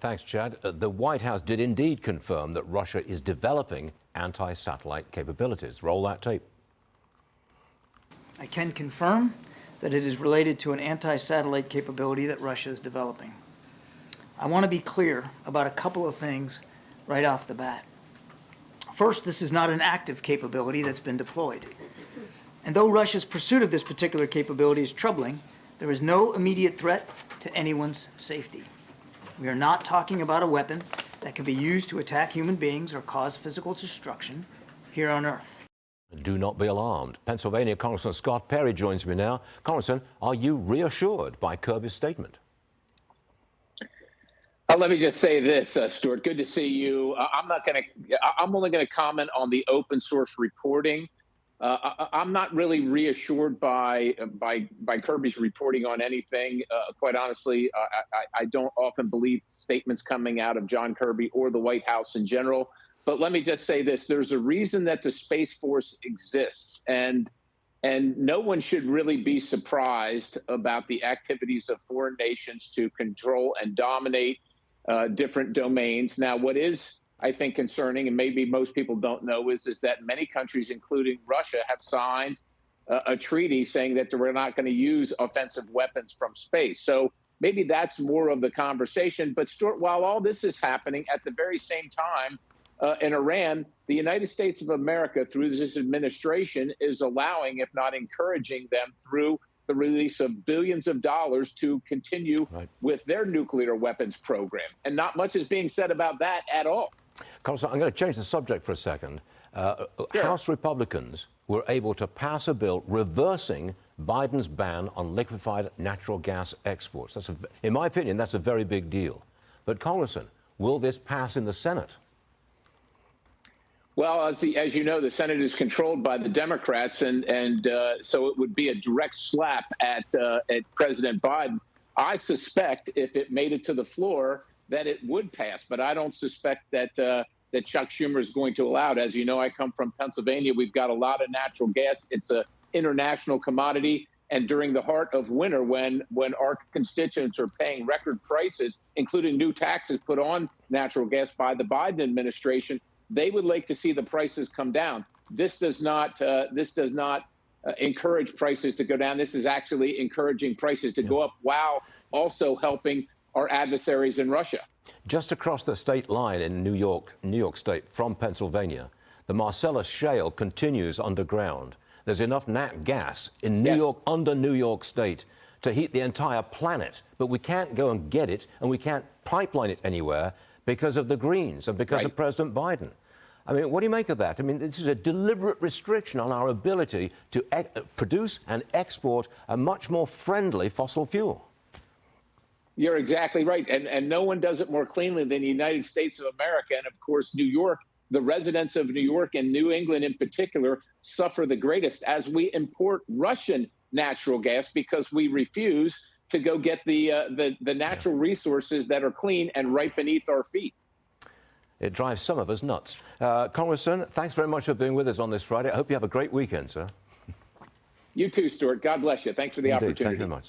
Thanks, Chad. The White House did indeed confirm that Russia is developing anti-satellite capabilities. Roll that tape. I can confirm that it is related to an anti-satellite capability that Russia is developing. I want to be clear about a couple of things right off the bat. First, this is not an active capability that's been deployed. And though Russia's pursuit of this particular capability is troubling, there is no immediate threat to anyone's safety. We are not talking about a weapon that can be used to attack human beings or cause physical destruction here on Earth. Do not be alarmed. Pennsylvania Congressman Scott Perry joins me now. Congressman, are you reassured by Kirby's statement? Let me just say this, Stuart. Good to see you. I'm only going to comment on the open source reporting. I'm not really reassured by Kirby's reporting on anything. Quite honestly, I don't often believe statements coming out of John Kirby or the White House in general. But let me just say this: there's a reason that the Space Force exists, and no one should really be surprised about the activities of foreign nations to control and dominate different domains. Now, what is, I think, concerning, and maybe most people don't know, is that many countries, including Russia, have signed a treaty saying that we're not going to use offensive weapons from space. So maybe that's more of the conversation. But Stuart, while all this is happening, at the very same time, in Iran, the United States of America, through this administration, is allowing, if not encouraging them through the release of billions of dollars to continue with their nuclear weapons program. And not much is being said about that at all. Congressman, I'm going to change the subject for a second. Sure. House Republicans were able to pass a bill reversing Biden's ban on liquefied natural gas exports. In my opinion, that's a very big deal. But, Congressman, will this pass in the Senate? Well, as you know, the Senate is controlled by the Democrats, and so it would be a direct slap at President Biden. I suspect if it made it to the floor that it would pass, but I don't suspect that Chuck Schumer is going to allow it. As you know, I come from Pennsylvania. We've got a lot of natural gas. It's an international commodity, and during the heart of winter, when our constituents are paying record prices, including new taxes put on natural gas by the Biden administration, they would like to see the prices come down. This does not encourage prices to go down. This is actually encouraging prices to go up, while also helping our adversaries in Russia. Just across the state line in New York State from Pennsylvania, the Marcellus Shale continues underground. There's enough nat gas in New York, under New York State, to heat the entire planet. But we can't go and get it, and we can't pipeline it anywhere because of the Greens and because of President Biden. I mean, what do you make of that? I mean, this is a deliberate restriction on our ability to produce and export a much more friendly fossil fuel. You're exactly right. And no one does it more cleanly than the United States of America. And of course, New York, the residents of New York and New England in particular, suffer the greatest as we import Russian natural gas because we refuse to go get the natural resources that are clean and right beneath our feet. It drives some of us nuts. Congressman, thanks very much for being with us on this Friday. I hope you have a great weekend, sir. You too, Stuart. God bless you. Thanks for the opportunity. Thank you very much.